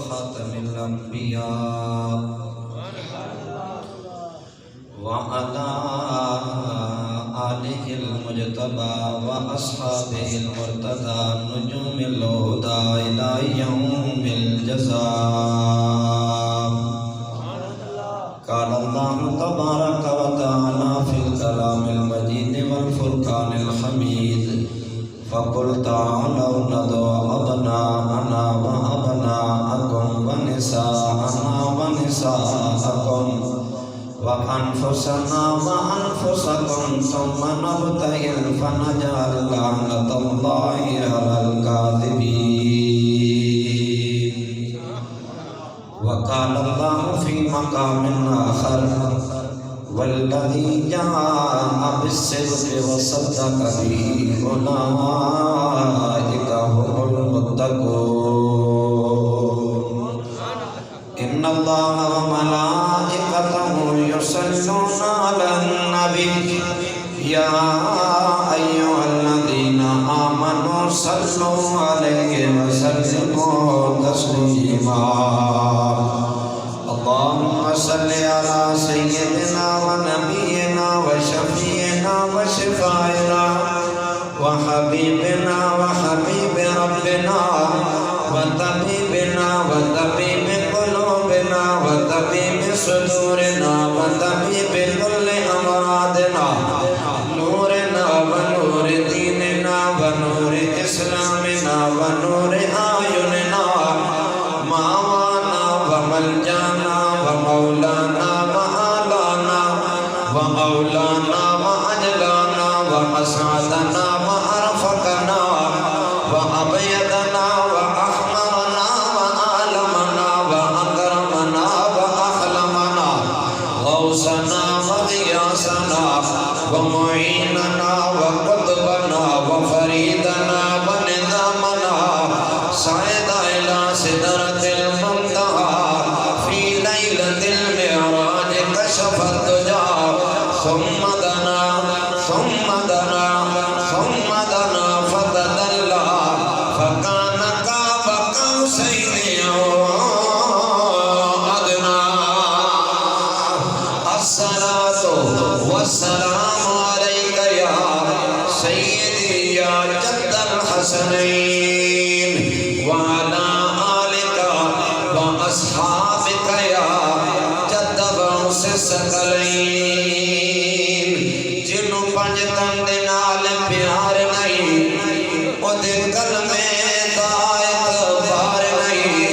خاتم الأنبياء وعلى آله المجتبى وأصحابه المرتضى نجوم الهدى إلى يوم الجزاء. قال الله تبارك وتعالى في الكلام المجيد والفرقان الحميد فقل تعالوا ندعو أبناءنا وأبناءكم ونساءنا ونساءكم وأنفسنا وأنفسكم ثم نبتهل فنجعل لعنة الله على الكاذبين. وقال الله في مقام آخر والذي جاء بالصدق وصدق به أولئك هم المتقون. إن الله وملائكته يصلون على النبي يا أيها الذين آمنوا صلوا عليه وسلموا تسليما. اللهم صل على سيدنا ونبينا وشفيعنا وشفاعنا وحبيبنا وحبيب ربنا وطبيبنا وطبيب قلوبنا وطبيب صدورنا وطبيب كل أمراضنا نورنا ونور ديننا ونور إسلامنا ونور أعيننا ماوانا وملجانا ومولانا وآلانا ومولانا وأجلانا وأسعدنا وأرفقنا وأبيضنا وأحمرنا وآلمنا وأكرمنا وأحلمنا غوثنا وغياثنا ومعيننا وقطبنا وفريدنا ونظامنا صعد إلى سدرة المنتهى في ليلة المعراج كشف الدجى ثم دنا ثم دنا ثم دنا فتدلى فكان قاب قوسين أو أدنى. الصلاة والسلام عليك يا سيدي يا جد الحسنين وعلى آلك وأصحابك يا جد غوث الثقلين. جنو پنج تند نال پیار نہیں اودے کلمے دا اعتبار نہیں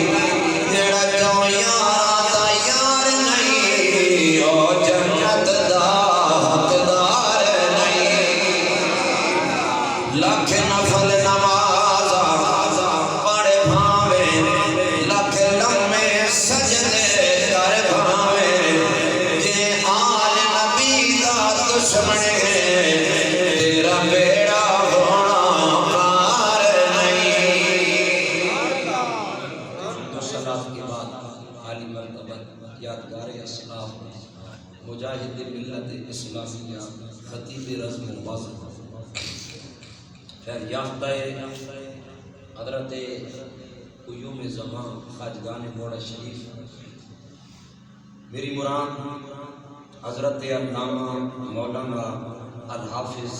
جڑا چوں یار دا یار نہیں او جنت دا حقدار نہیں. لاکھ نفل نماز پڑھ بھاوے لاکھ لمے سجدے کر بھاوے جے آل نبی دا دشمن ہے تیرا بیڑا ہونا پار نہیں. دو صلات کے بعد عالی مرتبہ یادگار اسلاف مجاہد ملت اسلامیہ خطیب رزم واضح خیر یافتہ حضرت قیوم زمان خواجگان موڑا شریف میری مراد حضرت علامہ مولانا الحافظ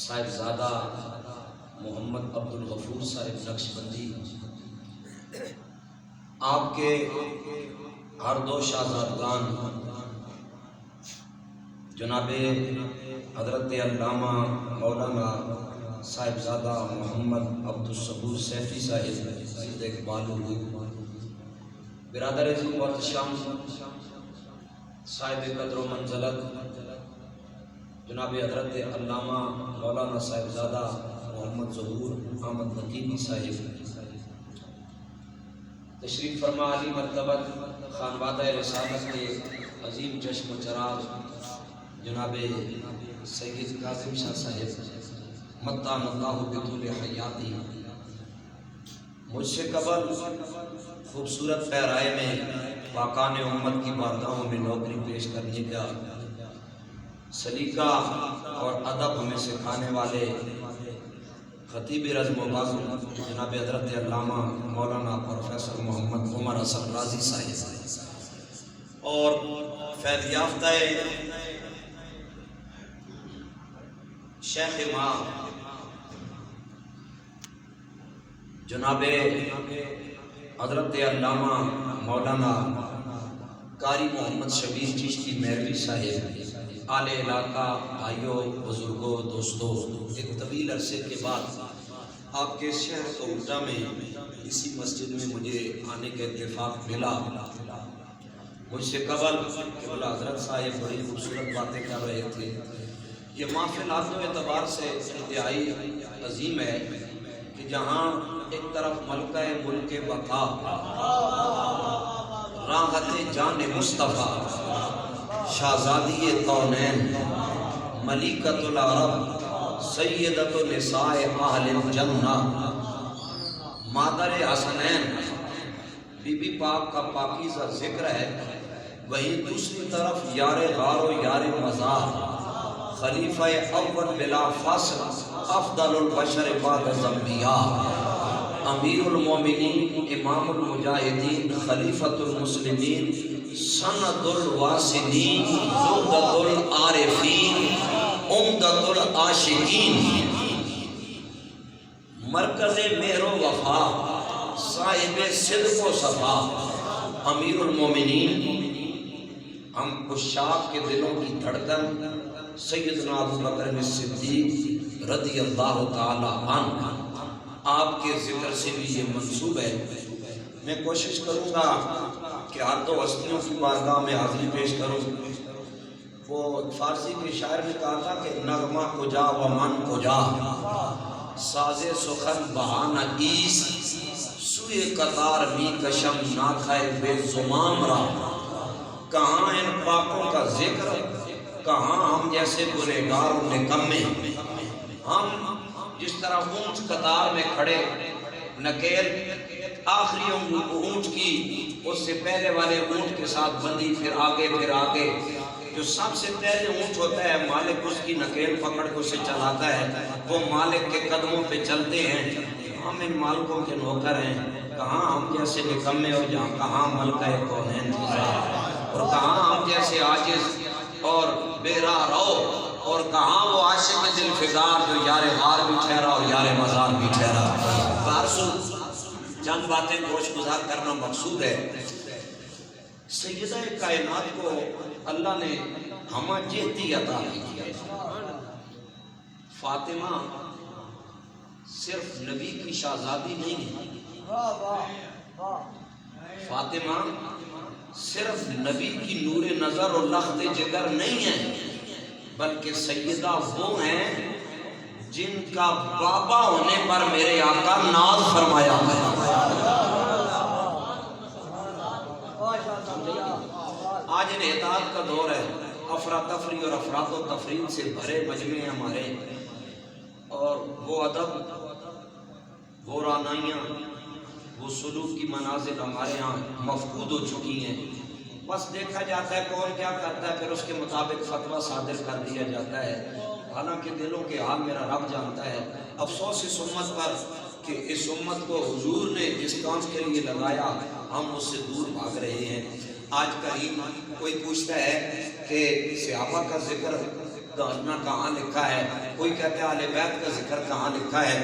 صاحبزادہ محمد عبدالغفور صاحب نقشبندی آپ کے ہر دو شاہزادگان جناب حضرت علامہ مولانا صاحبزادہ محمد عبدالصبور سیفی صاحب زید اقبال برادر عظیم محتشم صاحب قدر و منزلت جناب حضرت علامہ مولانا صاحبزادہ محمد ظہور احمد نقیبی صاحب تشریف فرما علی مرتبت خانوادہ رسالت کے عظیم چشم و چراغ جناب سید قاسم شاہ صاحب متعن اللہ بطول حیاتی. مجھ سے قبل خوبصورت پیرائے میں پاکان امت کی بارگاہوں میں نوکری پیش کرنے کا سلیقہ اور ادب ہمیں سکھانے والے خطیب رزم و بازو جناب حضرت علامہ مولانا پروفیسر محمد عمر حسن رازی صاحب اور فیض یافتہ شیخ ماں جناب حضرت علامہ مولانا قاری محمد شبیر چشتی مہروی صاحب، آل علاقہ، بھائیوں، بزرگوں، دوستوں، ایک طویل عرصے کے بعد آپ کے شہر کوٹہ میں اسی مسجد میں مجھے آنے کا اتفاق ملا۔ مجھ سے قبل قبلہ حضرت صاحب بڑی خوبصورت باتیں کر رہے تھے۔ یہ محفل آدھوں اعتبار سے انتہائی عظیم ہے کہ جہاں ایک طرف ملکہ ملک بقا، راحت جان مصطفیٰ، شہزادی کونین، ملکۃ العرب، سیدۃ نساء اہل الجنہ، مادر حسنین، بی بی پاک کا پاکیزہ ذکر ہے، وہیں دوسری طرف یار غار و یار مزار، خلیفہ اول بلا فاصل، افضل البشر بعد الانبیاء، امیر المومنین، امام المجاہدین، خلیفۃ المسلمین، سند الواسدین، زہدۃ العارفین، عمدۃ العاشقین، مرکز مہر و وفا، صاحب صدق و صفا، امیر المومنین، ہم عشاق کے دلوں کی دھڑکن، سیدنا ابو بکر صدیق رضی اللہ تعالی عنہ، آپ کے ذکر سے بھی یہ منسوب ہے۔ میں کوشش کروں گا کہ ہر دو ہستیوں کی بارگاہ میں حاضری پیش کروں۔ وہ فارسی کے شاعر نے کہا تھا کہ نغمہ کجا و من کجا، ساز سخن بہانہ ایس، سوئے قطار می کشم ناکھائے بے زمام را، کہاں ان پاکوں کا ذکر، کہاں ہم جیسے گنہگار و نکمے۔ ہم جس طرح اونٹ قطار میں کھڑے، نکیل آخری اونٹ کی اس سے پہلے والے اونٹ کے ساتھ بندی، پھر آگے پھر آگے، جو سب سے پہلے اونٹ ہوتا ہے مالک اس کی نکیل پکڑ کے اسے چلاتا ہے، وہ مالک کے قدموں پہ چلتے ہیں۔ ہم ان مالکوں کے نوکر ہیں، کہاں ہم جیسے نکمے اور جہاں کہاں ملکہ کونین کی ذات، اور کہاں ہم جیسے عاجز اور بے راہ رو، اور کہاں وہ عاشق دل فگار جو یار غار بھی ٹھہرا اور یار مزار بھی ٹھہرا۔ بارسو چند باتیں گوش گزار کرنا مقصود ہے۔ سیدہ کائنات کو اللہ نے ہمہ جہتی عطا کی ہے۔ فاطمہ صرف نبی کی شہزادی نہیں ہے، فاطمہ صرف نبی کی نور نظر اور لخت جگر نہیں ہے، بلکہ سیدہ وہ ہیں جن کا بابا ہونے پر میرے آقا ناز فرمایا ہے۔ آج انحطاط کا دور ہے، افراتفری اور افراط و تفرید سے بھرے مجمع ہمارے، اور وہ ادب، وہ رعنائیاں، وہ سلوک کی منازل ہمارے ہاں مفقود ہو چکی ہیں۔ بس دیکھا جاتا ہے کون کیا کرتا ہے، پھر اس کے مطابق فتویٰ صادر کر دیا جاتا ہے، حالانکہ دلوں کے حال میرا رب جانتا ہے۔ افسوس اس امت پر کہ اس امت کو حضور نے جس کام کے لیے لگایا ہم اس سے دور بھاگ رہے ہیں۔ آج کہیں کوئی پوچھتا ہے کہ صحابہ کا ذکر کرنا کہاں لکھا ہے، کوئی کہتا ہے اہل بیت کا ذکر کہاں لکھا ہے۔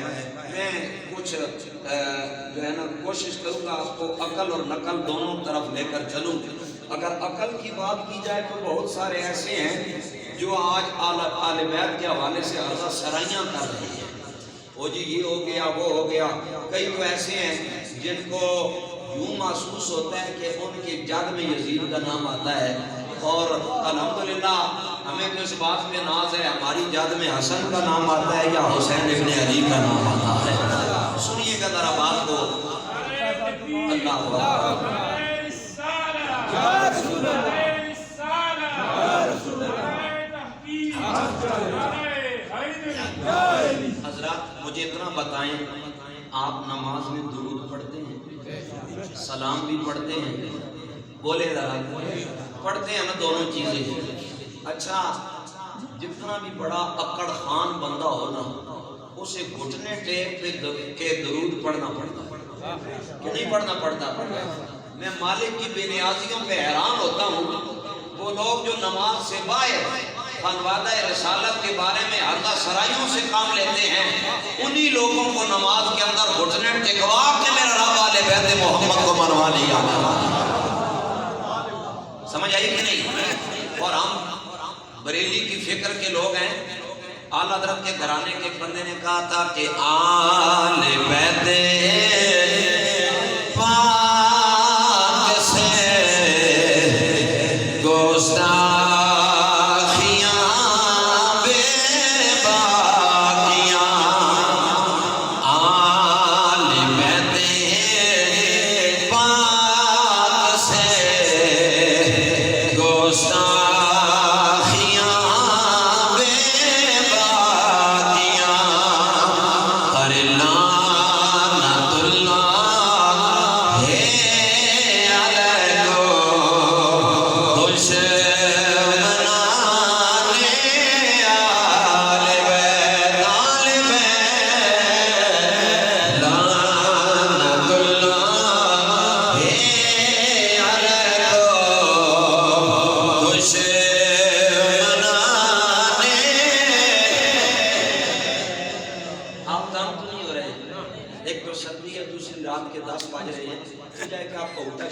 میں کچھ جو ہے نا کوشش کروں گا آپ کو عقل اور نقل دونوں طرف لے کر چلوں۔ اگر عقل کی بات کی جائے تو بہت سارے ایسے ہیں جو آج اہل بیت کے حوالے سے عرضہ سرائیاں کر رہے ہیں، وہ جی یہ ہو گیا وہ ہو گیا۔ کئی تو ایسے ہیں جن کو یوں محسوس ہوتا ہے کہ ان کے جد میں یزید کا نام آتا ہے، اور الحمدللہ ہمیں تو اس بات پہ ناز ہے ہماری جد میں حسن کا نام آتا ہے یا حسین ابن علی کا نام آتا ہے۔ سنیے گا ذرا بات کو۔ اللہ حضرات مجھے اتنا بتائیں، آپ نماز میں درود پڑھتے ہیں، سلام بھی پڑھتے ہیں؟ بولے ذرا، پڑھتے ہیں نا دونوں چیزیں؟ اچھا، جتنا بھی بڑا اکڑ خان بندہ ہو نا، اسے گھٹنے ٹیک پہ کے درود پڑھنا پڑتا کہ نہیں پڑھنا پڑتا؟ میں مالک کی بے نیازیوں پہ حیران ہوتا ہوں، وہ لوگ جو نماز سے باہر خانوادہ رسالت کے بارے میں حلقہ سرائیوں سے کام لیتے ہیں، انہی لوگوں کو نماز کے اندر گھٹنے ٹکوا کے میرا رب والے بیت محمد کو منوا لیا۔ سمجھ آئی کہ نہیں؟ اور ہم بریلی کی فکر کے لوگ ہیں۔ اعلیٰ حضرت کے گھرانے کے ایک بندے نے کہا تھا کہ آل بیت پاک سے گستاخیاں بے باقیاں، آل بیت پاک سے گستاخیاں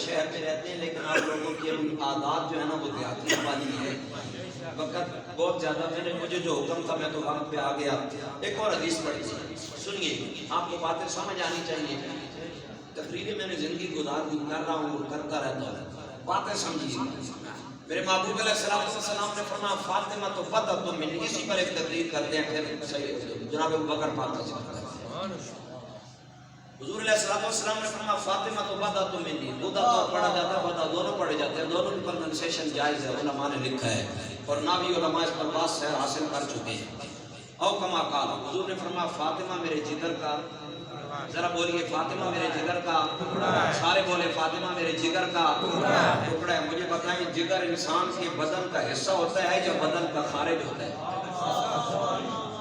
شہر میں رہتے ہیں، لیکن آپ لوگوں کی عادات جو ہے نا وہ دیہاتی والی ہے۔ وقت بہت زیادہ مجھے جو حکم تھا میں تو وقت پہ آ گیا۔ ایک اور حدیث پڑھی سنیے، آپ کو باتیں سمجھ آنی چاہیے۔ تقریریں میں نے زندگی گزار دی، کر رہا ہوں، کرتا رہتا ہوں، باتیں سمجھیے۔ میرے محبوب علیہ السلام نے فرمایا فاطمہ تو بدت منی، اسی پر ایک تقریر کرتے ہیں، پھر جناب ابوبکر پاک کا ذکر کرتے ہیں۔ حضور علیہ السلام نے فرمایا فاطمہ تو بدت منی، بدا تو پڑھا جاتا ہے، بدا دونوں پڑھے جاتے ہیں، دونوں کی پروننسیشن جائز ہے، علماء نے لکھا ہے، اور نہ بھی علماء اس پر بات سے حاصل کر چکے ہیں۔ او کما قال، حضور نے فرمایا فاطمہ میرے جگر کا، ذرا بولیے فاطمہ میرے جگر کا، سارے بولے فاطمہ میرے جگر کا ٹکڑا ہے۔ مجھے بتائیں جگر انسان کے بدن کا حصہ ہوتا ہے یا بدن کا خارج ہوتا ہے؟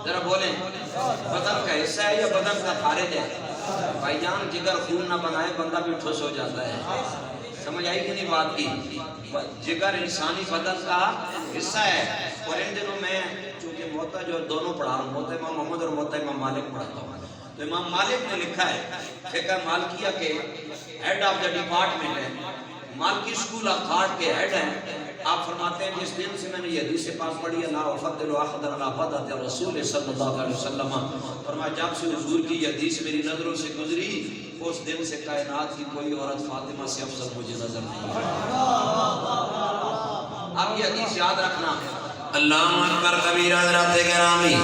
ذرا بولیں، بدن کا حصہ ہے یا بدن کا خارج ہے؟ بھائی جان جگر خون نہ بنائے بندہ بھی ٹھوس ہو جاتا ہے۔ سمجھ آئی کہ نہیں بات کی؟ جگر انسانی بدن کا حصہ ہے۔ اور ان دنوں میں چونکہ محتاج اور دونوں پڑھا رہا ہوں، محتاج امام محمد اور محتاج امام مالک پڑھاتا ہوں، تو امام مالک نے لکھا ہے فقہ مالکیہ کے ہیڈ آف دا ڈپارٹمنٹ ہے، مالکی اسکول آف تھاٹ کے ہیڈ ہیں۔ آپ فرماتے ہیں جس دن سے میں نے یہ حدیث پاک پڑھی ہے لا افضل احد علی بدعۃ رسول صلی اللہ علیہ وسلم، فرمایا جب سے حضور کی یہ حدیث میری نظروں سے گزری اس دن سے کائنات کی کوئی عورت فاطمہ سے افضل مجھے نظر نہیں آئی۔ اب یہ حدیث یاد رکھنا۔ اللہ اکبر کبیرہ حضرات گرامی،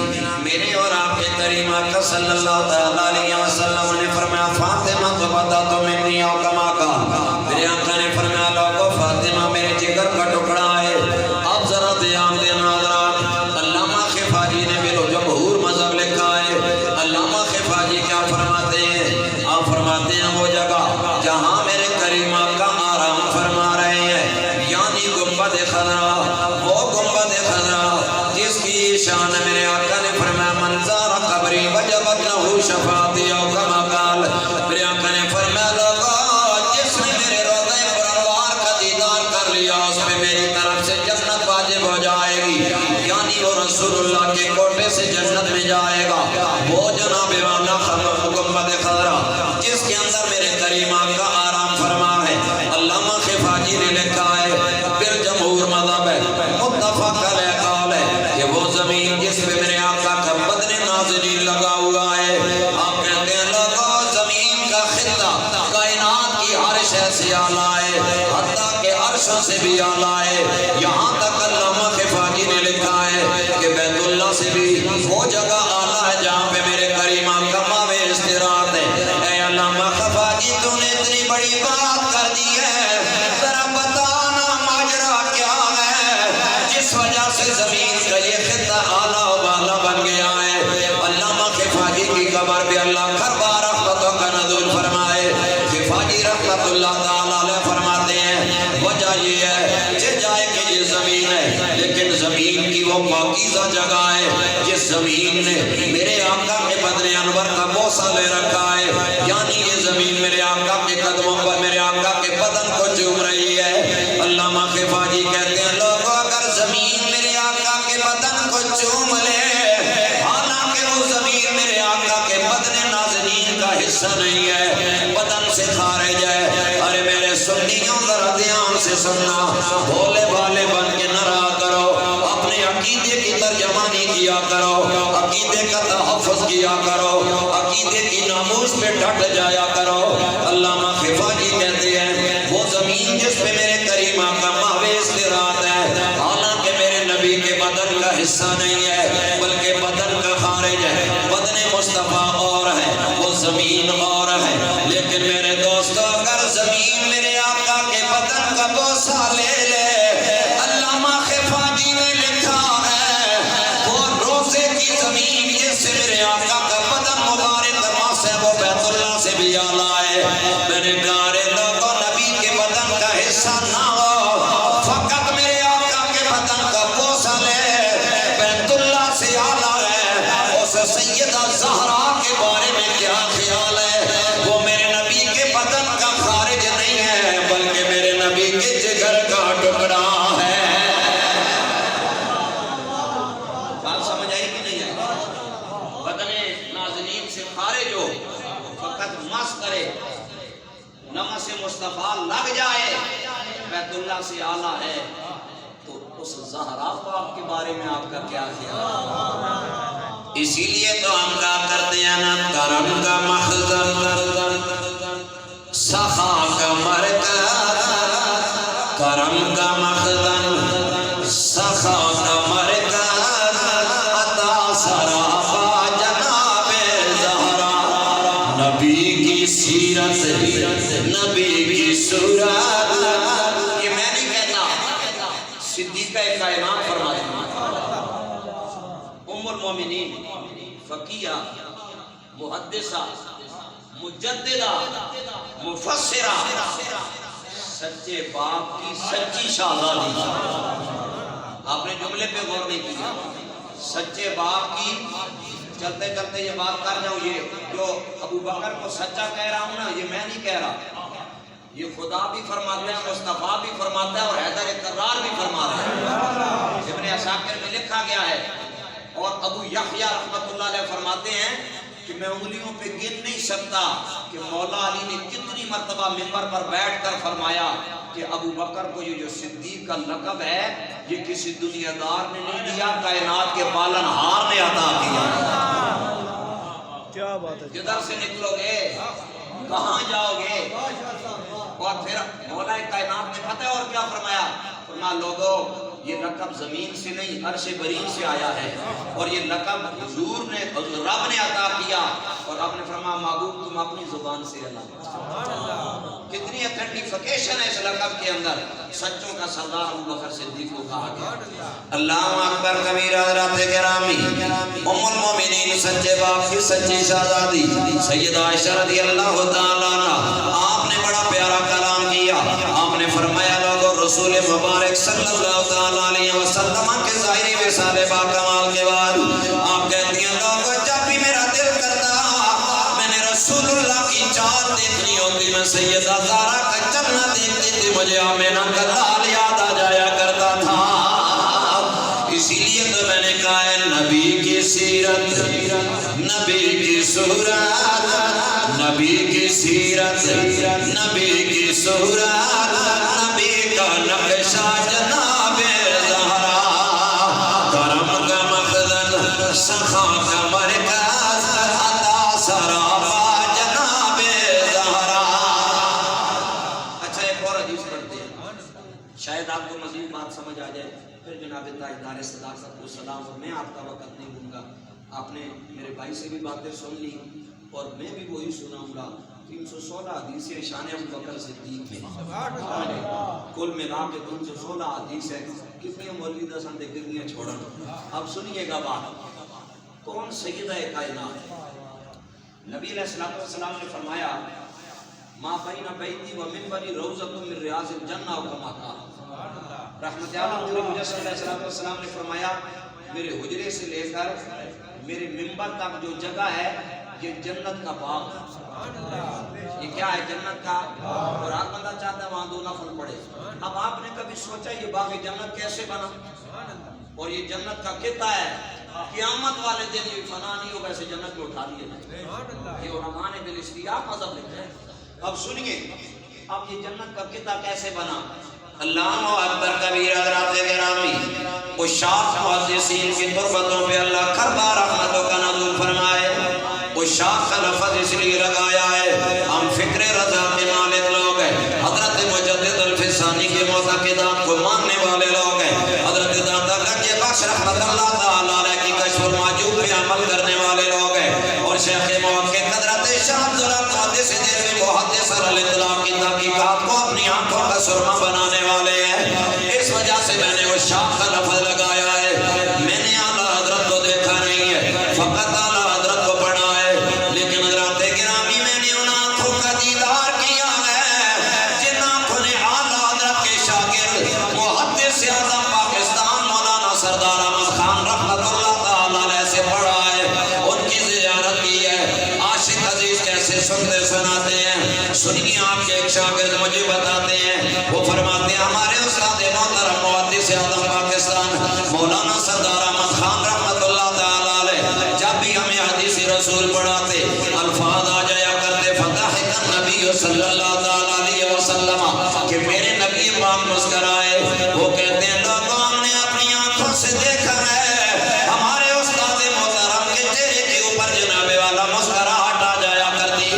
میرے اور آپ کے کریم آقا صلی اللہ علیہ وسلم نے فرمایا فاطمہ تو بدعۃ منی او کما قال، میرے آقا نے فرمایا لوگو فاطمہ میرے جگر کا ٹکڑا ہے۔ اب ذرا دھیان دینا حضرات، علامہ خفاجی نے بالجمہور مذہب لکھا ہے۔ علامہ خفاجی کیا فرماتے ہیں؟ آپ فرماتے ہیں وہ جگہ جہاں میرے کریم آقا آرام فرما رہے ہیں، یعنی گنبد خضرا، وہ گنبد خضرا جس کی شان میرے آقا نے فرمایا منظر قبری وجبت لہو شفاعتی او کما قال، میرے آقا نے فرمایا لوگو جس نے میرے روضہ پرانوار کا دیدار کر لیا اس میں میری طرف سے جنت واجب ہو جائے گی، یعنی وہ رسول اللہ کے کوٹے سے جنت میں جائے گا۔ وہ جناب والا گنبد خضرا جس کے اندر میرے کریم آقا آرام فرما ہے۔ علامہ خفاجی نے لکھا ہے بالجمہور مذہب ہے، متفق علیہ قول ہے کہ وہ زمین جس پہ میرے آقا کا بدن نازنین لگا ہوا ہے، آپ کہتے ہیں لوگوں زمین کا خطہ کائنات کی ہر شے سے اعلیٰ ہے، حتیٰ کہ عرشوں سے بھی اعلیٰ ہے۔ یہاں تک علامہ خفاجی نے لکھا ہے کہ بیت اللہ سے بھی وہ جگہ اعلیٰ ہے جہاں پہ میرے کریم آقا ماوے استراحت ہے۔ اے علامہ خفاجی تو نے اتنی بڑی بات کر دی ہے، ذرا بتانا ماجرا کیا ہے جس وجہ سے زمین کا یہ خطہ اعلیٰ و بالا بن گیا ہے۔ علامہ خفاجی کی قبر پہ اللہ کربا رحمتوں کا نزول فرمائے۔ خفاجی رحمت اللہ تعالیٰ علیہ فرماتے ہیں وجہ یہ ہے کہ جائے کہ یہ زمین ہے لیکن زمین کی وہ پاکیزہ جگہ ہے جس زمین نے میرے آقا کے بدن حصہ نہیں ہے، بدن سے خارج ہے۔ ارے میرے سنیوں ذرا دھیان سے سننا، بھولے بھالے بن کے نہ رہا کرو، اپنے عقیدے کی ترجمانی کیا کرو، عقیدے کا تحفظ کیا کرو، عقیدے کی ناموس پہ ڈٹ جایا کرو۔ علامہ خفاجی کہتے ہیں وہ زمین جس پہ میرے کریم آقا ماوے استراحت ہے، حالانکہ میرے نبی کے بدن کا حصہ نہیں ہے بلکہ بدن کا خارج ہے، بدن مصطفیٰ اور ہے، وہ زمین اور ہے۔ لیکن میرے دوستو اگر زمین میرے آقا کے بدن کا بوسہ لے لے، علامہ خفاجی نے لکھا ہے وہ روزے کی زمین یہ سے میرے آقا کا بدن مبارک ماسے وہ بیت اللہ سے بھی اعلیٰ ہے۔ میں نے کہا رے لوگوں نبی کے بدن کا حصہ نہ ہو، فقط میرے آقا کے بدن کا بوسہ لے، بیت اللہ سے اعلیٰ ہے۔ اس سیدہ زہرا کے بارے میں کیا خیال ہے؟ وہ میرے نبی کے بدن کا خارج نہیں ہے بلکہ میرے نبی کے جگر کا ٹکڑا ہے۔ بات سمجھ آئی کہ نہیں آئی؟ بدن نازنین سے خارج ہو، فقط مس کرے، نمس مصطفیٰ لگ جائے، بیت اللہ سے اعلیٰ ہے، تو اس زہرا پاک کے بارے میں آپ کا کیا خیال ہے؟ اسی لیے تو ہم کہا کرتے ہیں نا، کرم کا مخزن سخا کا مرکز، کرم کا مخزن سخا کا مرکز، عطا سراپا جناب زہرا، نبی کی سیرت نبی کی صورت۔ یہ میں نہیں کہتا، صدیقہ کائنات فرماتی ہیں، ام المومنین، فقیہ، محدثہ، مجددہ، مفسرہ، سچے باپ کی سچی شہزادی۔ آپ نے جملے پہ غور نہیں کیا، سچے باپ کی، چلتے چلتے یہ بات کر جاؤں، یہ جو ابو بکر کو سچا کہہ رہا ہوں نا، یہ میں نہیں کہہ رہا، یہ خدا بھی فرماتا ہے، مصطفیٰ بھی فرماتا ہے، اور حیدر کرار بھی فرماتا ہے۔ ابن عساکر میں لکھا گیا ہے، اور ابو یحییٰ رحمت اللہ علیہ فرماتے ہیں کہ میں انگلیوں پہ گن نہیں سکتا کہ مولا علی نے کتنی مرتبہ منبر پر بیٹھ کر فرمایا کہ ابو بکر کو یہ جو صدیق کا لقب ہے یہ کسی دنیا دار نے نہیں دیا، کائنات کے پالن ہار نے عطا کیا۔ کیا بات ہے، جدھر سے نکلو گے کہاں جاؤ گے؟ اور پھر مولا کائنات نے پتہ ہے اور کیا فرمایا؟ فرمایا لوگوں یہ لقب زمین سے نہیں عرش برین سے آیا ہے، اور یہ لقب حضور نے رب نے عطا کیا، اور رب نے فرمایا محبوب تم اپنی زبان سے اللہ۔ کتنی اتھینٹیفیکیشن ہے اس لقب کے اندر، سچوں کا سردار ابو بکر صدیق کو کہا گیا۔ اللہ اکبر کبیرہ، حضرات گرامی، ام المومنین سچے باپ کی سچی شہزادی سیدہ عائشہ رضی اللہ تعالیٰ عنہ، آپ نے بڑا پیارا کلام کیا۔ آپ نے فرمایا لوگوں رسول مبارک صلی اللہ تعالیٰ علیہ وسلم کے ظاہری وصال با کمال کے بعد آپ کہتی ہیں لوگوں جب بھی میرا دل کرتا میں نے رسول اللہ کی چال دیکھنی ہوتی، میں سیدہ زہرا کا چلنا دیکھتی تھی، مجھے آمینہ کا لال یاد آ جایا کرتا تھا۔ اسی لیے تو میں نے کہا ہے نبی کی سیرت نبی کی صورت، نبی کی سیرت نبی کی صورت، نبی کا نقشہ جناب زہرا، کرم کا مخزن سخا کا مرکز، عطا سراپا جناب زہرا۔ اچھا ایک اور حدیث پڑھتے ہیں، شاید آپ کو مزید بات سمجھ آ جائے، پھر جناب تاجدار صداقت کو سلام، اور میں آپ کا وقت نہیں لوں گا۔ آپ نے میرے بھائی سے بھی باتیں سن لی اور میں بھی وہی سناؤں گا۔ 316 حدیث ہے شان ابو بکر صدیق میں، کل ملا کے 316 حدیث ہے، کتنے مولوی دساں دے گرنیاں چھوڑا۔ اب سنیے گا بات، کون سیدہ کائنات؟ نبی علیہ السلام نے فرمایا ما بین بیتی و منبری روضۃ من ریاض الجنہ و کما قال۔ رحمت عالم نبی مجسد علیہ السلام نے فرمایا میرے حجرے سے لے کر میرے منبر تک جو جگہ ہے یہ جنت کا باغ ہے۔ یہ کیا ہے؟ جنت کا، اور آپ بندہ چاہتا ہے وہاں 2 نفل پڑے۔ اب آپ نے کبھی سوچا یہ باغ جنت کیسے بنا؟ اور یہ جنت کا کتا ہے، قیامت والے دن یہ فنا نہیں ہوگا، ایسے جنت میں اٹھا لیے جائیں. یہ علماء نے بالاستیاق مذہب لکھا ہے. اب سنیے اب یہ جنت کا قطعہ کیسے بنا. اللہ اکبر کبیر. حضرات گرامی عشاق محدثین کی تربتوں پہ اللہ کربا رحمتوں کا نزول فرمائے. عشاق کا لفظ اس لیے لگایا ہے ہم فکر رضا کے مالک لوگ ہیں. حضرت مجدد الفسانی کے معتقدات کو ماننے والے لوگ ہیں. حضرت داتا گنج بخش رحمت اللہ تعالیٰ علیہ کی کشف المعجوب پہ عمل کرنے والے لوگ ہیں. اور شیخ محقق حضرت شاہ عبداللہ محدث جیسے محدث الاطلاق کی تحقیقات کو اپنی آنکھوں کا سرما بنانے والے ہیں. اس وجہ سے میں نے عشاق کا لفظ لگایا ہے. میں نے اعلیٰ حضرت کو دیکھا نہیں ہے، فقط اعلیٰ حضرت کو پڑھا ہے. لیکن حضرات گرامی میں نے ان آنکھوں کا دیدار کیا ہے جن آنکھوں نے اعلیٰ حضرت کے شاگرد محدث اعظم پاکستان مولانا سردار احمد خان رحمت اللہ تعالیٰ علیہ سے پڑھا ہے. ان کی زیارت کی ہے. عاشق عزیز کیسے سنتے سناتے ہیں. سنیے آپ کے ایک شاگرد مجھے بتاتے ہیں، وہ فرماتے ہیں ہمارے استاد محترم محدث اعظم پاکستان مولانا سردار احمد خان رحمت اللہ تعالیٰ علیہ جب بھی ہمیں حدیث رسول پڑھاتے الفاظ آ جایا کرتے فضحک النبی صلی اللہ تعالیٰ علیہ وسلم کہ میرے نبی پاک مسکرائے. وہ کہتے ہیں لوگوں ہم نے اپنی آنکھوں سے دیکھا ہے ہمارے استاد محترم کے چہرے کے اوپر جناب والا مسکراہٹ آ جایا کرتی.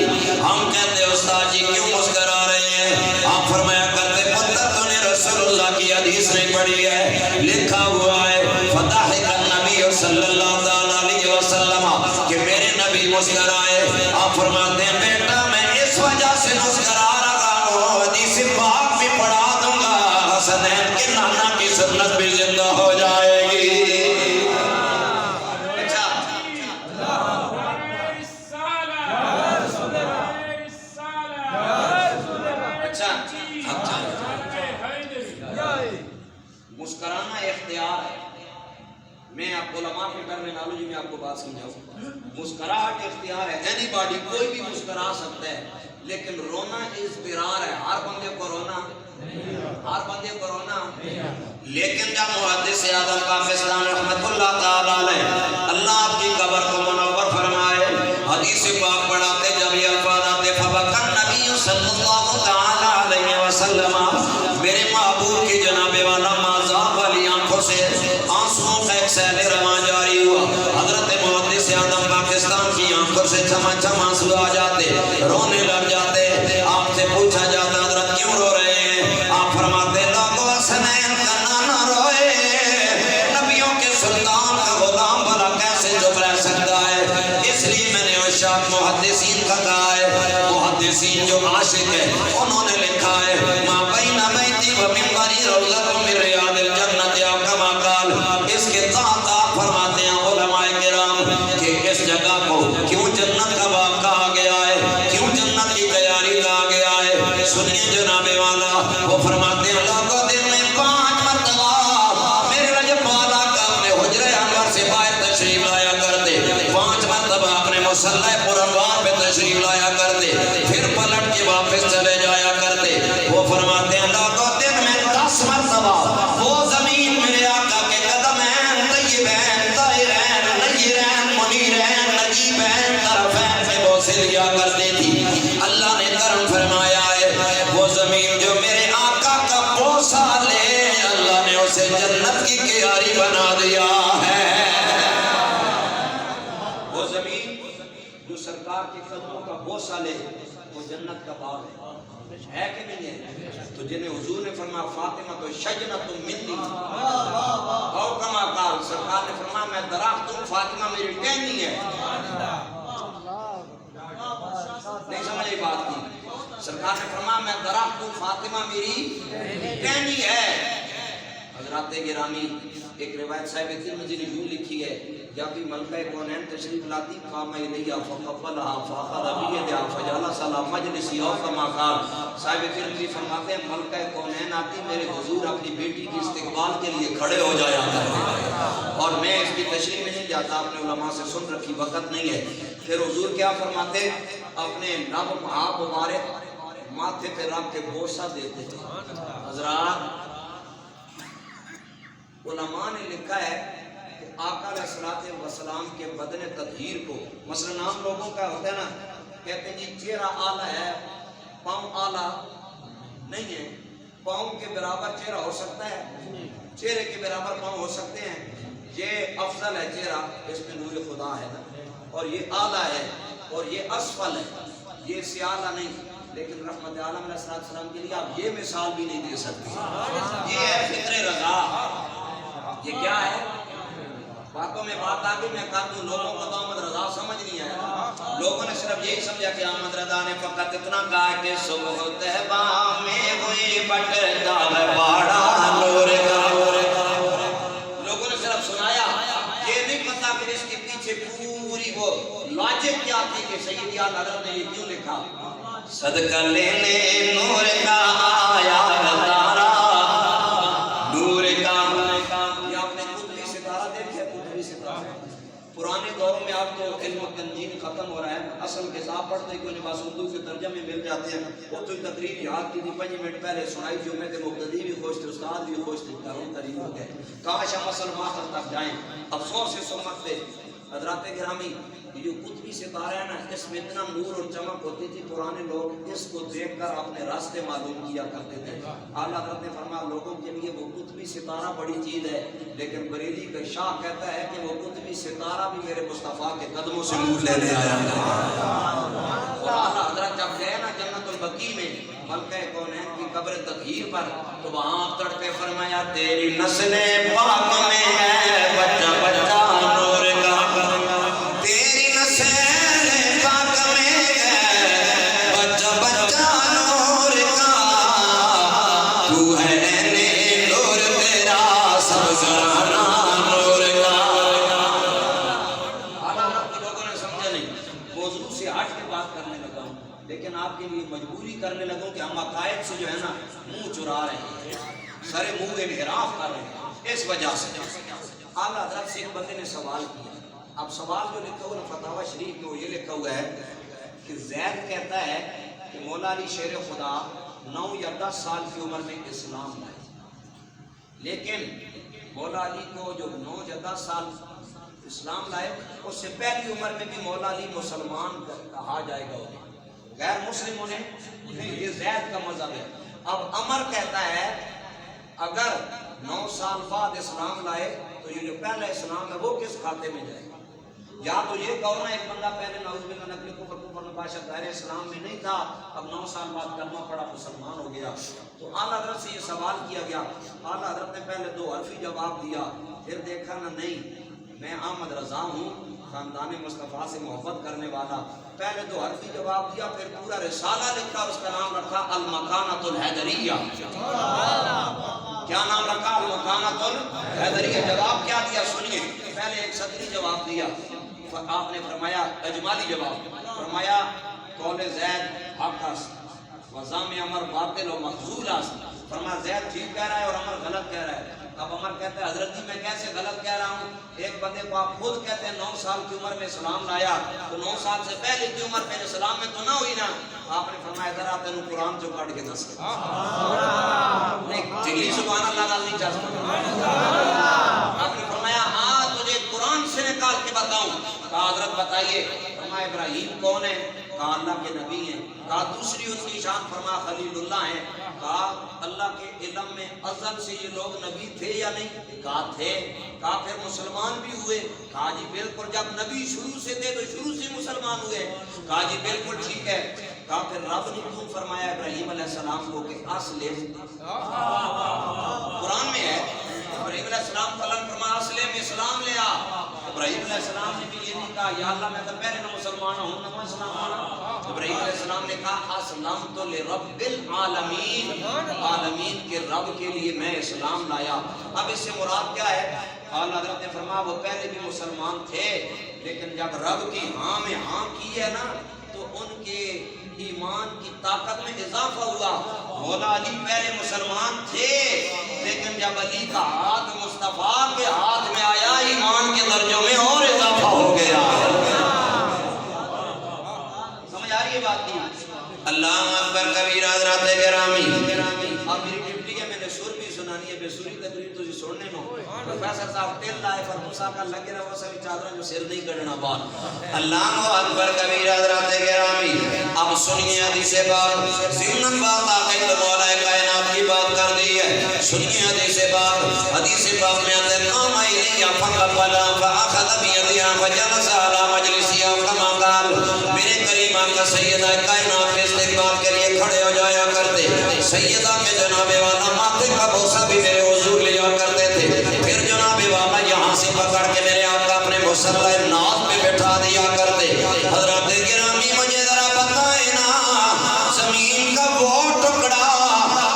ہم کہتے استاد جی کیوں مسکرا رہے ہیں؟ آپ فرمایا کرتے پتہ تو نے رسول اللہ کی حدیث نہیں پڑھی ہے، لکھا ہوا ہے فضحک النبی صلی اللہ تعالیٰ علیہ وسلم کہ میرے نبی مسکرائے. آپ فرماتے ہیں بیٹا میں اس وجہ سے مسکرا رہا ہوں حدیث پاک بھی پڑھا دوں گا، حسنین کے نانا کی سنت بھی زندہ ہو جائے گی. مسکرانا اختیار ہے. میں آپ علماء کی ٹرمینالوجی میں آپ کو بات سمجھاؤں. مسکراہٹ اختیار ہے. اینی باڈی کوئی بھی مسکرا سکتا ہے، لیکن رونا اضطرار ہے. ہر بندے کو رونا لیکن جب محدث اعظم پاکستان رحمت اللہ تعالیٰ علیہ اللہ آپ کی قبر کو منور فرمائے حدیث پاک پڑھاتے جب یہ الفاظ آتے فبکا النبی صلی اللہ تعالیٰ علیہ وسلم میرے محبوب کی جناب والا مازاب والی آنکھوں سے آنسوؤں کا ایک سیل رواں جاری ہوا. حضرت محدث اعظم پاکستان کی آنکھوں سے چھما چھما آنسو آ جاتے، رونے لگ جاتے. آپ سے پوچھا جاتا حضرت کیوں رو رہے ہیں؟ آپ فرماتے لوگوں حسنین کا نانا روئے، نبیوں کے سلطان کا غلام بھلا کیسے چپ رہ سکتا ہے؟ اس لیے میں نے عشاق محدثین کا کہا ہے. محدثین جو عاشق ہے انہوں نے لکھا ہے ما بین بیتی و منبری روضۃ من ریاض الجنت یا کما قال. اس کے تحت آپ فرماتے ہیں علماء کرام کہ اس جگہ کو کیوں جنت کا باغ کہا گیا ہے، کیوں جنت کی تیاری کہا گیا ہے. سنیے جناب والا وہ فرماتے ہیں لوگوں دن میں 5 مرتبہ میرے رجب والا کا اپنے حجرہ انور سے باہر تشریف لایا کرتے. 5 مرتبہ اپنے مصلی پرانوار پہ تشریف لایا کرتے، پھر پلٹ کے واپس چلے جایا کرتے. وہ فرماتے ہیں لوگوں دن میں 10 مرتبہ وہ زمین میرے آقا کے قدم ہیں طیبین طاہرین نیرین منیرین نجیبین طرفین سے بوسے لیا کرتے تھی. اللہ نے کرم فرمایا ہے وہ زمین جو میرے آقا کا بوسہ لے اللہ نے اسے جنت کی کیاری بنا دیا ہے. وہ زمین جو سرکار کے قدموں کا بوسہ لے وہ جنت کا باغ ہے کہ نہیں ہے؟ تو جنہیں حضور نے فرمایا فاطمہ تو شجنت منی اور کما قال سرکار نے فرمایا میں درخت ہوں فاطمہ میری ٹہنی ہے. نہیں سمجھے بات کی؟ سرکار نے فرمایا میں درخت ہوں فاطمہ میری ٹہنی ہے. حضرات گرامی ایک روایت صاحب ترمذی نے یوں لکھی ہے جب بھی ملکہ کونین تشریف لاتی قام الیہ فقبلہا فاخذ بیدہا فجعل صلی مجلسی او کما قال. صاحب ترمذی فرماتے ہیں ملکہ کونین آتی میرے حضور اپنی بیٹی کی استقبال کے لیے کھڑے ہو جایا کرتے اور میں اس کی تشریح میں نہیں جاتا، اپنے علماء سے سن رکھی وقت نہیں ہے. پھر حضور کیا فرماتے اپنے رب آپ مبارک ماتھے پہ رکھ کے بوسہ دیتے تھے. حضرات علماء نے لکھا ہے آقا علیہ السلام کے بدن تطہیر کو، مثلا عام لوگوں کا ہوتا ہے نا، کہتے ہیں جی چہرہ اعلیٰ ہے پاؤں اعلیٰ نہیں ہے، پاؤں کے برابر چہرہ ہو سکتا ہے، چہرے کے برابر پاؤں ہو سکتے ہیں، یہ افضل ہے چہرہ، اس میں نور خدا ہے نا، اور یہ اعلیٰ ہے اور یہ اسفل ہے، یہ اس سے اعلیٰ نہیں، لیکن رحمت عالم علیہ السلام کے لیے آپ یہ مثال بھی نہیں دے سکتے، یہ ہے فکر رضا، یہ کیا ہے؟ باتوں میں بات آگے میں کر دوں، لوگوں کو تو احمد رضا سمجھ نہیں آیا، لوگوں نے صرف یہی سمجھا کہ احمد رضا نے فقط اتنا کہا کہ صبح طیبہ میں ہوئی بٹتا ہے باڑا نور کا، لوگوں نے صرف سنایا، یہ نہیں پتا کہ اس کے پیچھے پوری وہ لاجک کیا تھی کہ سیدی اعلیٰ حضرت نے یہ کیوں لکھا، صدقہ لینے نور کا آیا تارا نور کا، یہ آپ نے قطبی ستارہ دیکھا، قطبی ستارہ پرانے دوروں میں آپ کو علم تنجیم ختم ہو رہا ہے، اصل کتاب پڑھتے کوئی نہیں، بس اردو کے ترجمے مل جاتے ہیں، وہ تو تقریر یاد کی تھی 5 منٹ پہلے سنائی جو میں تھے، مقتدی بھی خوش تھے، استاد بھی خوش تھے، کروں قریب ہو گئے، کاش ہم اصل ماخذ تک جائیں، افسوس اس امت پہ حضرات گرامی، یہ جو قطبی ستارہ ہے نا، اس میں اتنا نور اور چمک ہوتی تھی، پرانے لوگ اس کو دیکھ کر اپنے راستے معلوم کیا کرتے تھے، اعلیٰ حضرت نے فرمایا لوگوں کے لیے وہ قطبی ستارہ بڑی چیز ہے، لیکن بریلی کا شاہ کہتا ہے کہ وہ قطبی ستارہ بھی میرے مصطفیٰ کے قدموں سے نور لے لے آیا ہے، اور اعلیٰ حضرت جب گئے نا جنت البقیع میں ملکہ کونین کی قبر تطہیر پر، تو وہاں تڑپے فرمایا تیری نسل پاک میں ہے بچہ بچہ نور کا، تیری نسل پاک میں ہے بچہ بچہ نور کا، تو ہے اہل نور تیرا سب زرانہ نور کا، حالانکہ لوگوں نے سمجھا نہیں، موضوع سے ہٹ کے بات کرنے لگا ہوں، لیکن آپ کے لیے مجبوری کرنے لگوں کہ ہم عقائد سے جو ہے نا منہ چرا رہے ہیں، سارے منہ انحراف کر رہے ہیں، اس وجہ سے اعلیٰ حضرت سے ایک بندے نے سوال کیا، اب سوال جو لکھا ہوا فتاوی شریف میں وہ یہ لکھا ہوا ہے کہ زید کہتا ہے کہ مولا علی شیر خدا 9 یا 10 سال کی عمر میں اسلام لائے، لیکن مولا علی کو جو 9 یا 10 سال اسلام لائے اس سے پہلی عمر میں بھی مولا علی مسلمان کہا جائے گا، غیر مسلموں نے یہ زید کا مذہب ہے، اب عمر کہتا ہے اگر 9 سال بعد اسلام لائے تو یہ جو پہلا اسلام ہے وہ کس کھاتے میں جائے گا، یا تو یہ کہو نا ایک بندہ پہلے نعوذ باللہ نقل کفر نباشت دائرہ اسلام میں نہیں تھا، اب 9 سال بعد کلمہ پڑا مسلمان ہو گیا، تو اعلیٰ حضرت سے یہ سوال کیا گیا، اعلیٰ حضرت نے پہلے 2 حرفی جواب دیا، پھر دیکھا نا نہیں میں احمد رضا ہوں خاندان مصطفیٰ سے محبت کرنے والا، پہلے 2 حرفی جواب دیا، پھر پورا رسالہ لکھا، اس کا نام رکھا المکانۃ الحیدریہ، کیا نام رکھا؟ المکانۃ الحیدریہ، جواب کیا دیا سنیے، پہلے ایک سطری جواب دیا، آپ نے فرمایا اجمالی جواب، فرمایا قول زید حق است وزام عمر باطل و مخذول است، فرمایا زید ٹھیک کہہ رہا ہے اور عمر غلط کہہ رہا ہے، اب عمر کہتا ہے حضرت جی میں کیسے غلط کہہ رہا ہوں، ایک بندے کو آپ خود کہتے ہیں 9 سال کی عمر میں اسلام لایا، تو 9 سال سے پہلے کی عمر پہلے اسلام میں تو نہ ہوئی نا، آپ نے فرمایا ذرا تینوں قرآن جو کٹ کے دس نہیں دلی سبحان اللہ نہیں چاہ سکتا، آپ نے فرمایا تجھے قرآن سے نکال کے بتاؤں، کہا حضرت بتائیے، فرمایا ابراہیم کون ہے، کہا اللہ کے نبی ہیں، کہا دوسری ان کی شان، فرمایا خلیل اللہ ہیں، کہا اللہ کے علم میں ازل سے یہ لوگ نبی تھے یا نہیں، کہا تھے، کہا پھر مسلمان بھی ہوئے، کہا جی بالکل جب نبی شروع سے تھے تو شروع سے مسلمان ہوئے، کہا جی بالکل ٹھیک ہے، کہا پھر رب نے کیوں فرمایا ابراہیم علیہ السلام کو کہ اسلم، قرآن میں ہے ابراہیم علیہ السلام کو اللہ نے فرمایا اسلم اسلام لے آ، ابراہیم علیہ السلام نے بھی یہ نہیں کہا یا اللہ میں تو پہلے نہ مسلمان ہوں نہ مسلمان ہوں، ابراہیم علیہ السلام نے کہا اسلمت لرب العالمین، عالمین کے رب کے لیے میں اسلام لایا، اب اس سے مراد کیا ہے، اعلیٰ حضرت نے فرمایا وہ پہلے بھی مسلمان تھے لیکن جب رب کی ہاں میں ہاں کی ہے نا تو ان کے ایمان کی طاقت میں اضافہ ہوا، مولا علی پہلے مسلمان تھے لیکن جب علی کا ہاتھ مصطفیٰ کے ہاتھ میں آیا ایمان کے درجوں میں اور اضافہ ہو گیا، سمجھ آ رہی ہے بات کی، اللہ اکبر کبیرہ حضرات گرامی، اب میری ڈیوٹی ہے میں نے سر بھی سنانی ہے، بے سری تقریر تو سننے نو پروفیسر صاحب تیل لائے پر موسیٰ کا لگے رہا وہ سبھی چادرہ جو سر نہیں کرنا بات اللہ اکبر کبیر حضرات گرامی اب سنیے حدیث پاک ضمن بات آگئی تو مولا کائنات کی بات کر دی ہے سنیے حدیث پاک میں اندر قام ایلیا فقبلا فاخذ بیدیا فجلس علی مجلسیا کما قال میرے کریم آقا سیدہ کائنات کے استقبال کے لیے کھڑے ہو جایا کرتے سیدہ کے جناب والا ماتھے کا بوسہ بھی میرے حضور لیا کرتے تھے پھر جناب والا یہاں سے پکڑ کے میرے آقا اپنے مصلی ناز پہ بٹھا دیا کرتے حضرات گرامی مجھے ذرا بتائیں نا زمین کا وہ ٹکڑا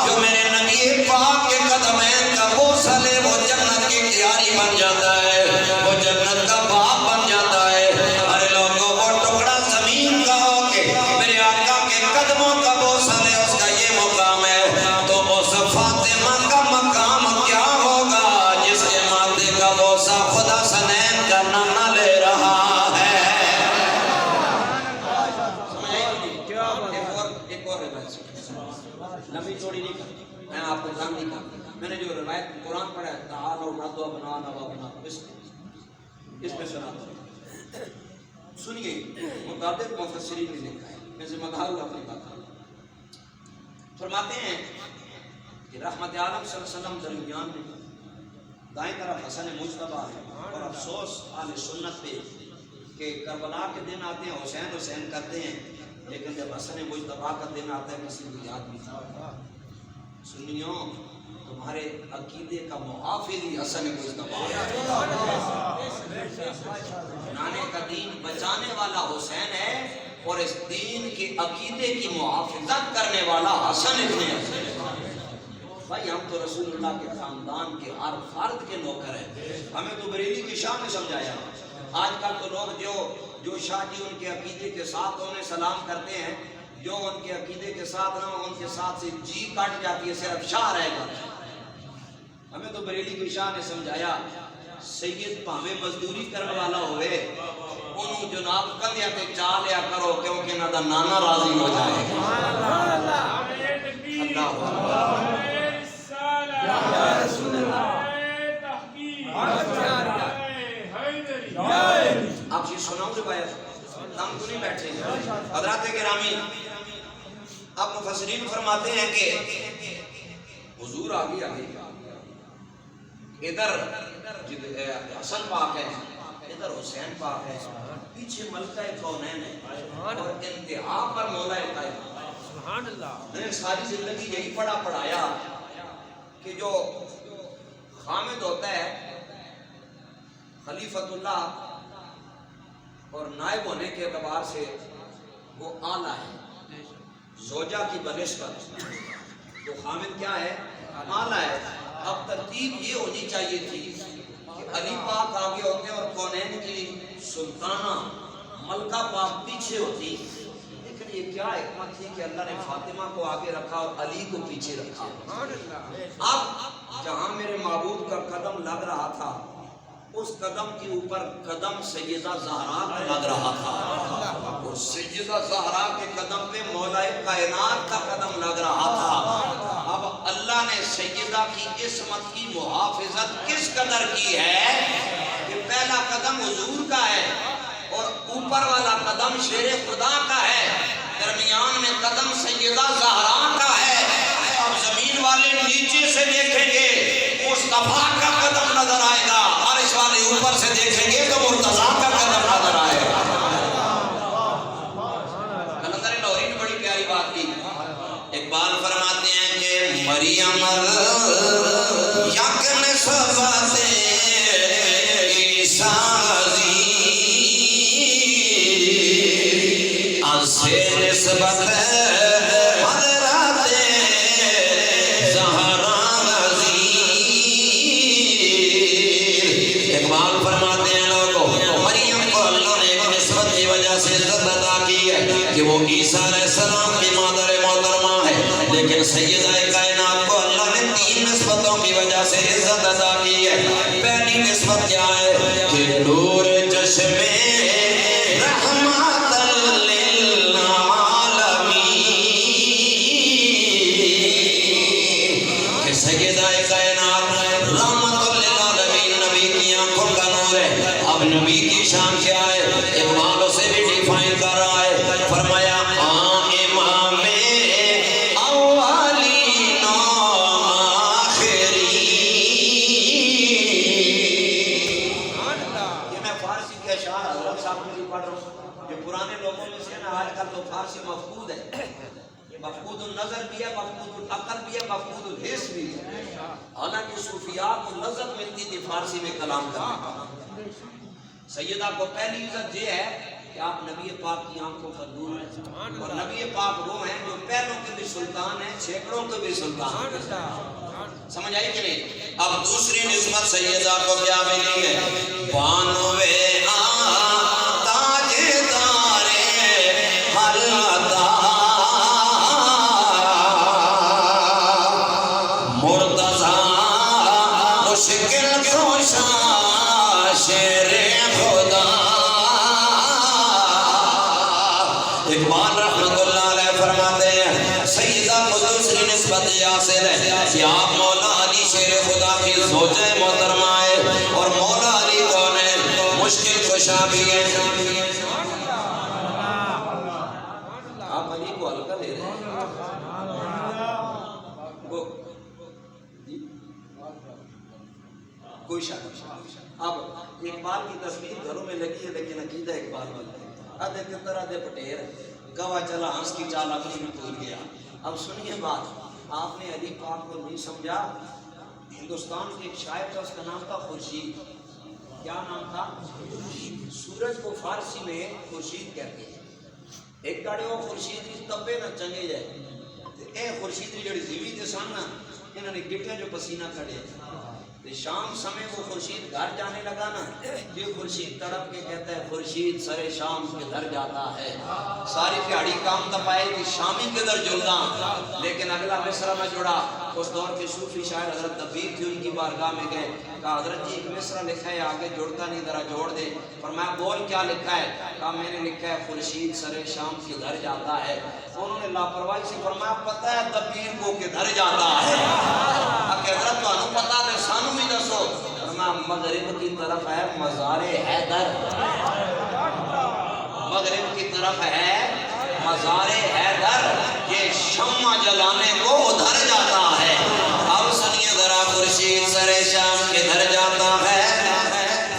جو میرے نبی پاک کے قدمین کا بوسہ لے وہ جنت کی تیاری بن جاتا ہے وہ جنت کا باپ بن جاتا ہے ارے لوگوں وہ ٹکڑا زمین کا ہو کے میرے آقا کے قدموں کا بوسہ لے اس کا یہ مقام ہے تو اس فاطمہ کا مقام کیا ہوگا جس کے ماتھے کا بوسہ خدا سنین کا نانا لے رہا ہے ایک اور روایت لمبی چوڑی نہیں کرتی میں آپ کو جان نہیں کرتا میں نے جو روایت قرآن پڑھا ہے تعالوا ندعو ابناءنا وابناءکم اس میں سناتا ہوں سنیے متعدد مفسرین نے لکھا ہے میں ذمہ دار ہوں اپنی بات فرماتے ہیں کہ رحمت عالم صلی اللہ علیہ وسلم درمیان میں دائیں طرف حسن مجتبیٰ ہے اور افسوس اہل سنت پہ کہ کربلا کے دن آتے ہیں حسین حسین کرتے ہیں لیکن جب حسن مجتبیٰ کا دن آتا ہے کسی کو یاد نہیں تھا سنیوں تمہارے عقیدے کا محافظ ہی حسن مجتبیٰ بنانے کا دین بچانے والا حسین ہے اور اس دین کے عقیدے کی محافظت کرنے والا حسن ابن حسین بھائی ہم تو رسول اللہ کے خاندان کے ہر فرد کے نوکر ہیں ہمیں تو بریلی کی شان نے سمجھایا آج کل تو لوگ جو شاہ جی ان کے عقیدے کے ساتھ انہیں سلام کرتے ہیں جو ان کے عقیدے کے ساتھ نہ ان کے ساتھ سے جی کٹ جاتی ہے صرف شاہ رہے گا ہمیں تو بریلی کی شاہ نے سمجھایا سید پاوے مزدوری کرنے والا ہوئے انہوں جناب کندھیا تے چا لیا کرو کیونکہ نہ دا نانا راضی ہو جائے آپ یہ سناؤں روایت ہم تو نہیں بیٹھے حضرات گرامی اب مفسرین فرماتے ہیں کہ حضور آگے ادھر حسن پاک ہے ادھر حسین پاک ہے پیچھے ملکہ کونین ہے اور انتہا پر مولا کائنات میں نے ساری زندگی یہی پڑھایا کہ جو خامد ہوتا ہے خلیفۃ اللہ اور نائب ہونے کے اعتبار سے وہ اعلیٰ ہے زوجہ کی بنسبت تو خامد کیا ہے اعلیٰ ہے اب ترتیب یہ ہونی چاہیے تھی کہ علی پاک آگے ہوتے اور کونین کی سلطانہ ملکہ پاک پیچھے ہوتی لیکن یہ کیا حکمت تھی کہ اللہ نے فاطمہ کو آگے رکھا اور علی کو پیچھے رکھا اب جہاں میرے معبود کا قدم لگ رہا تھا اس قدم کے اوپر قدم سیدہ زہرا کا لگ رہا تھا اور سیدہ زہرا کے قدم پہ مولا کائنات کا قدم لگ رہا تھا اب اللہ نے سیدہ کی عصمت کی محافظت کس قدر کی ہے کہ پہلا قدم حضور کا ہے اور اوپر والا قدم شیر خدا کا ہے درمیان میں قدم سیدہ زہرا کا ہے اب زمین والے نیچے سے دیکھیں گے مصطفیٰ کا قدم نظر آئے گا عرش والے اوپر سے دیکھیں گے تو مرتضیٰ کا قدم نظر آئے گا کلندر لاہوری نے بڑی پیاری بات کی اقبال فرماتے ہیں کہ مریم یک نسبت عیسیٰ از سے نسبت حضرت زہرا اقبال فرماتے ہیں لوگوں مریم کو اللہ نے ایک نسبت کی وجہ سے عزت عطا کی ہے کہ وہ عیسیٰ علیہ السلام کی مادر محترمہ ہے لیکن سیدہ کائنات کو اللہ نے 3 نسبتوں کی وجہ سے عزت عطا کی ہے پہلی نسبت کیا ہے کہ نور چشم رحمت للعالمین کہ سیدہ کائنات رحمت نبی کی شان کیا ہے اقبال اسے بھی ڈیفائن کر رہا ہے فرمایا امام اولین و آخرین یہ میں فارسی کے اشعار حضرت صاحب میں بھی پڑھ رہا ہوں جو پرانے لوگوں میں سے نا آج کل تو فارسی مفقود ہے مفقود النظر بھی ہے مفقود العقل بھی ہے مفقود الحس بھی ہے حالانکہ صوفیاء کو لذت ملتی تھی فارسی میں کلام کرنے کا سیدہ کو پہلی عزت یہ ہے کہ آپ نبی پاک کی آنکھوں کا نور ہیں اور نبی پاک وہ ہیں جو پہلوں کے بھی سلطان ہیں چھیکڑوں کے بھی سلطان ہیں سمجھ آئی کہ نہیں اب دوسری نسبت سیدہ کو کیا ملی ہے بانوے اقبال رحمت اللہ علیہ فرماتے ہیں سیدہ کو دوسری نسبت یہ حاصل ہے کہ آپ مولا علی شیر خدا کی زوجہ محترمہ ہے اور مولا علی کون ہے مشکل کشا بھی ہے آپ علی کو ہلکا لے رہے ہیں کوئی شک اب اقبال کی تصویر گھروں میں لگی ہے لیکن عقیدہ اقبال والا ہے آدھے کتر آدھے پٹیر گواہ چلا ہنس کی چال اپنی میں بھول گیا اب سنیے بات آپ نے علی پاک کو نہیں سمجھا ہندوستان کے ایک شاعر تھا اس کا نام تھا خورشید کیا نام تھا سورج کو فارسی میں خورشید کہتے ہیں ایک کڑے وہ خورشید کی تپے نہ چنگے جائے اے خورشید کی جڑی زیوی تے سامنا انہوں نے گٹے جو پسینہ کڑے شام سمے وہ خورشید گھر جانے لگا نا یہ خورشید تڑپ کے کہتا ہے خورشید سر شام کدھر جاتا ہے ساری دیہاڑی کام تپائے کہ شامی کدھر جلدا لیکن اگلا مصرع میں جڑا اس دور کے صوفی شاعر حضرت دبیر تھی ان کی بارگاہ میں گئے کہا حضرت جی ایک مصرع لکھا ہے آگے جوڑتا نہیں ذرا جوڑ دے فرمایا بول کیا لکھا ہے کہا میں نے لکھا ہے خورشید سر شام کدھر جاتا ہے انہوں نے لاپرواہی سے فرمایا پتہ ہے دبیر کو کدھر جاتا ہے کہ حضرت تو انہوں پتا دے سانو بھی دسو فرمایا مغرب کی طرف ہے مزار حیدر مغرب کی طرف ہے مزار حیدر یہ شمع جلانے کو ادھر جاتا ہے اب سنیے ذرا خورشید سر شام کدھر جاتا ہے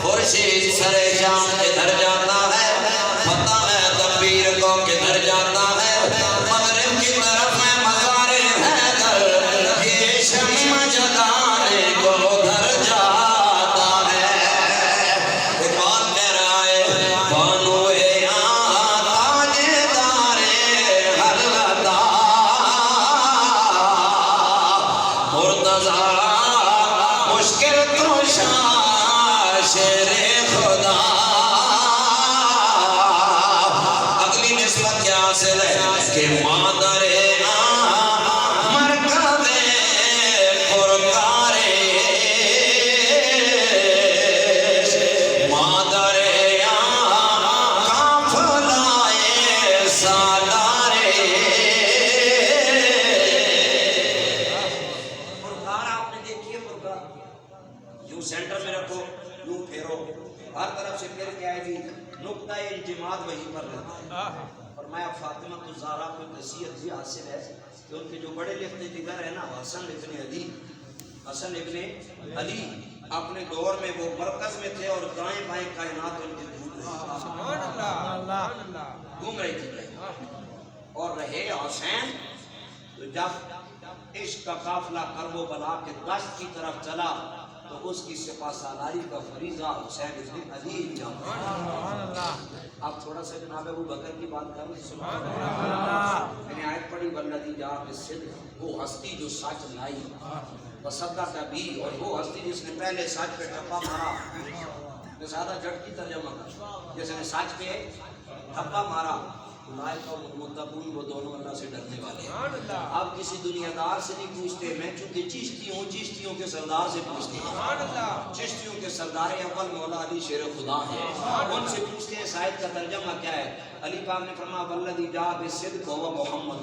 خورشید سر شام کدھر جاتا ہے پتہ ہے دبیر کو کدھر جاتا ہے مغرب کی طرف ہے مزار حیدر یہ شمع جلانے کو ادھر جاتا ہے اقبال کہہ رہا ہے بانوے تاجدار حلقہ مرتضی مشکل کشا شیر خدا اگلی نسبت کیا حاصل ہے کہ مادر مرکز پرکارے مادر قافلائے سالارے پرکار آپ نے دیکھی ہے پرکار یوں سینٹر میں رکھو یوں پھیرو ہر طرف سے پھر کے آئے گی نقطہ انجماد وہیں پر رہتا ہے فرمایا فاطمہ الزہرا کو نصیحت بھی حاصل ہے کہ ان کے جو بڑے لکھتے دیگر ہیں نا حسن ابن علی اپنے دور میں وہ مرکز میں تھے اور دائیں بائیں کائنات ان کے گھوم رہی تھی اور رہے حسین تو جب عشق کا قافلہ کرب و بلا کے دشت کی طرف چلا تو اس کی سپہ سالاری کا فریضہ حسین ابن علی انجام دیا آپ تھوڑا سا جناب ابو بکر کی بات کر رہے سبحان اللہ میں نے آیت پڑھی والذی جاء بالصدق وہ ہستی جو سچ لائی وصدق بھی اور وہ ہستی جس نے پہلے سچ پہ ٹپا مارا میں زیادہ جٹ کی ترجمہ کر جس نے سچ پہ ٹپا مارا اولئک المتقون وہ دونوں اللہ سے ڈرنے والے ہیں آپ کسی دنیا دار سے نہیں پوچھتے میں چونکہ چشتی ہوں چشتیوں کے سردار سے پوچھتے ہیں چشتیوں کے سردار اول مولا علی شیر خدا ہیں ان سے پوچھتے ہیں شاید کا ترجمہ کیا ہے علی پاک نے فرمایا والذی جاء بالصدق وهو محمد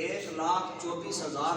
1,24,000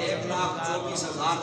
1,24,000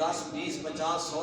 10, 20, 50, 100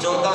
14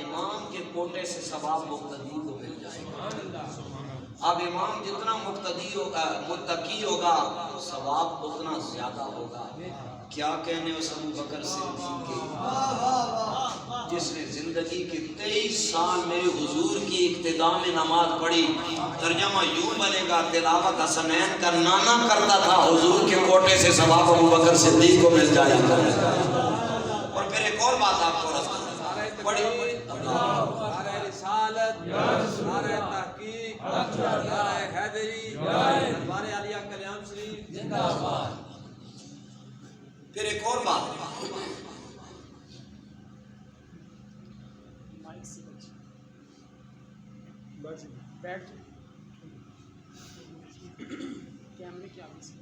امام کے کوٹے سے ثواب مقتدی کو مل جائے گا۔ اب امام جتنا مقتدی ہوگا، متقی ہوگا، ثواب اتنا زیادہ ہوگا۔ کیا کہنے اس ابو بکر صدیق کے، جس نے زندگی کے 23 سال میرے حضور کی اقتداء میں نماز پڑھی۔ ترجمہ یوں بنے گا، تلاوت حسنین کا نانا کرتا تھا، حضور کے کوٹے سے ثواب ابو بکر صدیق کو مل جایا کرتا۔ اور پھر ایک اور بات آپ کو بڑی نعرہ رسالت، نعرہ تحقیق، نعرہ حیدری، دربار عالیہ کلام شریف زندہ باد۔ پھر ایک اور بات، بیٹھ کیمرے کے آگے سے